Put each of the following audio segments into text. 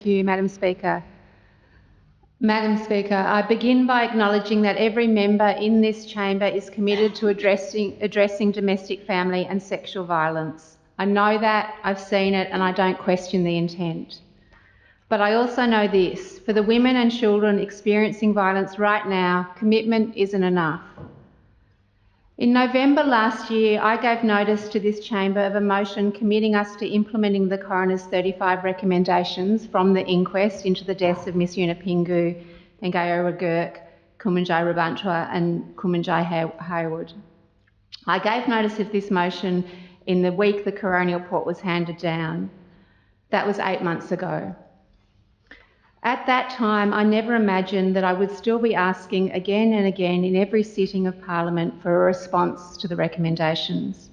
Thank you, Madam Speaker. Madam Speaker, I begin by acknowledging that every member in this chamber is committed to addressing domestic, family and sexual violence. I know that, I've seen it, and I don't question the intent. But I also know this: for the women and children experiencing violence right now, commitment isn't enough. In November last year, I gave notice to this chamber of a motion committing us to implementing the coroner's 35 recommendations from the inquest into the deaths of Miss Yunupingu, Ngayo Ragurk, Kumanjai Rabantwa and Kumanjai Hayward. I gave notice of this motion in the week the Coronial report was handed down. That was 8 months ago. At that time, I never imagined that I would still be asking again and again in every sitting of Parliament for a response to the recommendations.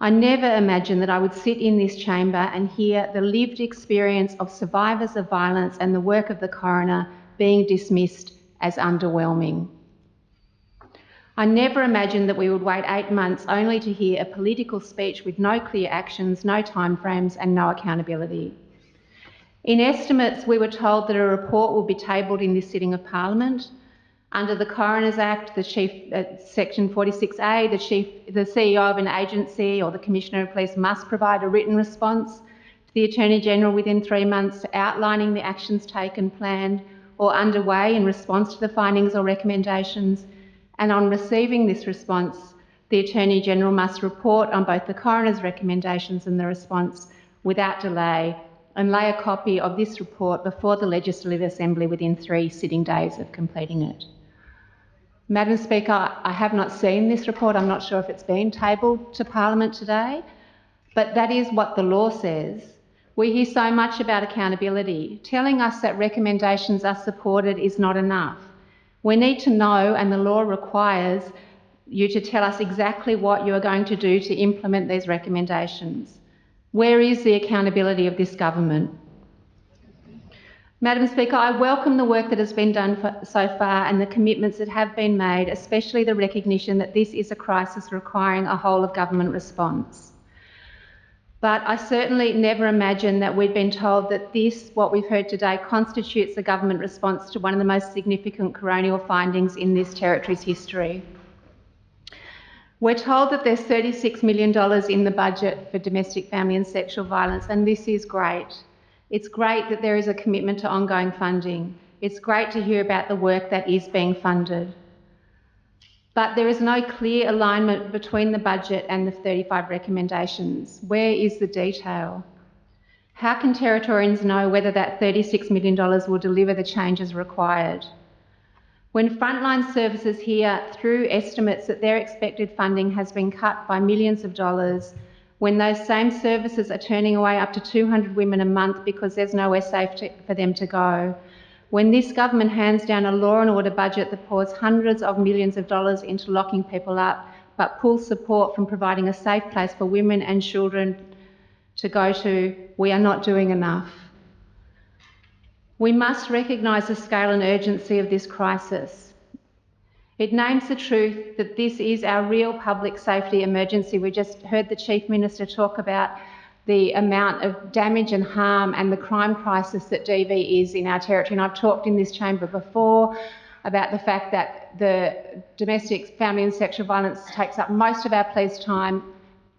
I never imagined that I would sit in this chamber and hear the lived experience of survivors of violence and the work of the coroner being dismissed as underwhelming. I never imagined that we would wait 8 months only to hear a political speech with no clear actions, no timeframes and no accountability. In estimates, we were told that a report will be tabled in this sitting of Parliament. Under the Coroners Act, Section 46A, the CEO of an agency or the Commissioner of Police must provide a written response to the Attorney-General within 3 months outlining the actions taken, planned or underway in response to the findings or recommendations. And on receiving this response, the Attorney-General must report on both the Coroner's recommendations and the response without delay and lay a copy of this report before the Legislative Assembly within 3 sitting days of completing it. Madam Speaker, I have not seen this report. I'm not sure if it's been tabled to Parliament today, but that is what the law says. We hear so much about accountability. Telling us that recommendations are supported is not enough. We need to know, and the law requires you to tell us exactly what you are going to do to implement these recommendations. Where is the accountability of this government? Madam Speaker, I welcome the work that has been done so far and the commitments that have been made, especially the recognition that this is a crisis requiring a whole of government response. But I certainly never imagined that we'd been told that this, what we've heard today, constitutes a government response to one of the most significant coronial findings in this territory's history. We're told that there's $36 million in the budget for domestic, family and sexual violence, and this is great. It's great that there is a commitment to ongoing funding. It's great to hear about the work that is being funded. But there is no clear alignment between the budget and the 35 recommendations. Where is the detail? How can Territorians know whether that $36 million will deliver the changes required? When frontline services hear through estimates that their expected funding has been cut by millions of dollars, when those same services are turning away up to 200 women a month because there's nowhere safe for them to go, when this government hands down a law and order budget that pours hundreds of millions of dollars into locking people up but pulls support from providing a safe place for women and children to go to, we are not doing enough. We must recognise the scale and urgency of this crisis. It names the truth that this is our real public safety emergency. We just heard the Chief Minister talk about the amount of damage and harm and the crime crisis that DV is in our territory. And I've talked in this chamber before about the fact that the domestic, family and sexual violence takes up most of our police time.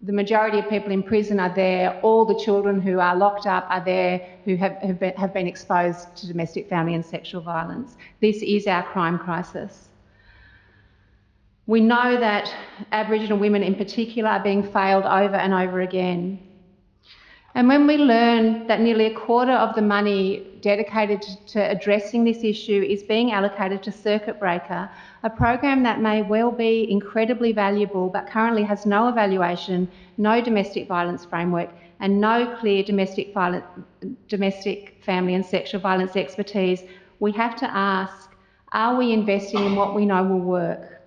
The majority of people in prison are there. All the children who are locked up are there who have been exposed to domestic, family and sexual violence. This is our crime crisis. We know that Aboriginal women in particular are being failed over and over again. And when we learn that nearly a quarter of the money dedicated to addressing this issue is being allocated to Circuit Breaker, a program that may well be incredibly valuable but currently has no evaluation, no domestic violence framework and no clear domestic, family and sexual violence expertise, we have to ask, are we investing in what we know will work?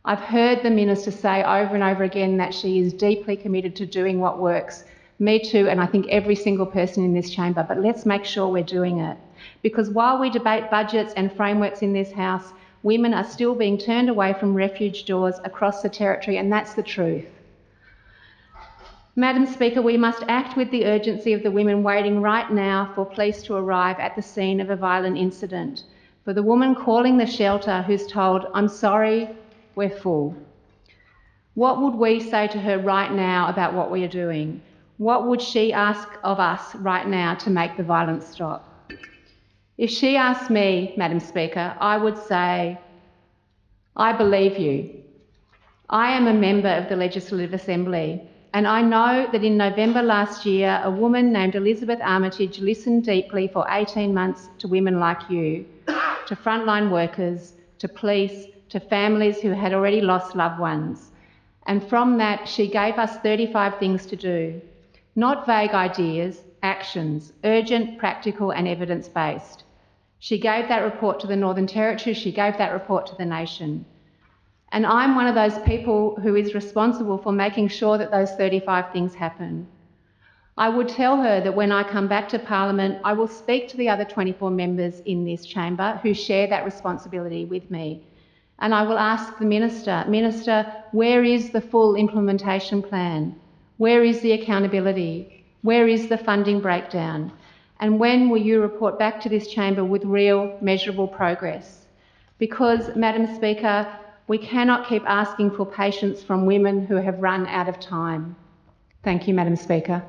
I've heard the Minister say over and over again that she is deeply committed to doing what works. Me too, and I think every single person in this chamber, but let's make sure we're doing it. Because while we debate budgets and frameworks in this House, women are still being turned away from refuge doors across the territory, and that's the truth. Madam Speaker, we must act with the urgency of the women waiting right now for police to arrive at the scene of a violent incident, for the woman calling the shelter who's told, "I'm sorry, we're full." What would we say to her right now about what we are doing? What would she ask of us right now to make the violence stop? If she asked me, Madam Speaker, I would say, I believe you. I am a member of the Legislative Assembly, and I know that in November last year, a woman named Elizabeth Armitage listened deeply for 18 months to women like you, to frontline workers, to police, to families who had already lost loved ones. And from that, she gave us 35 things to do. Not vague ideas, actions, urgent, practical and evidence-based. She gave that report to the Northern Territory, she gave that report to the nation. And I'm one of those people who is responsible for making sure that those 35 things happen. I would tell her that when I come back to Parliament, I will speak to the other 24 members in this chamber who share that responsibility with me. And I will ask the Minister, where is the full implementation plan? Where is the accountability? Where is the funding breakdown? And when will you report back to this chamber with real, measurable progress? Because, Madam Speaker, we cannot keep asking for patience from women who have run out of time. Thank you, Madam Speaker.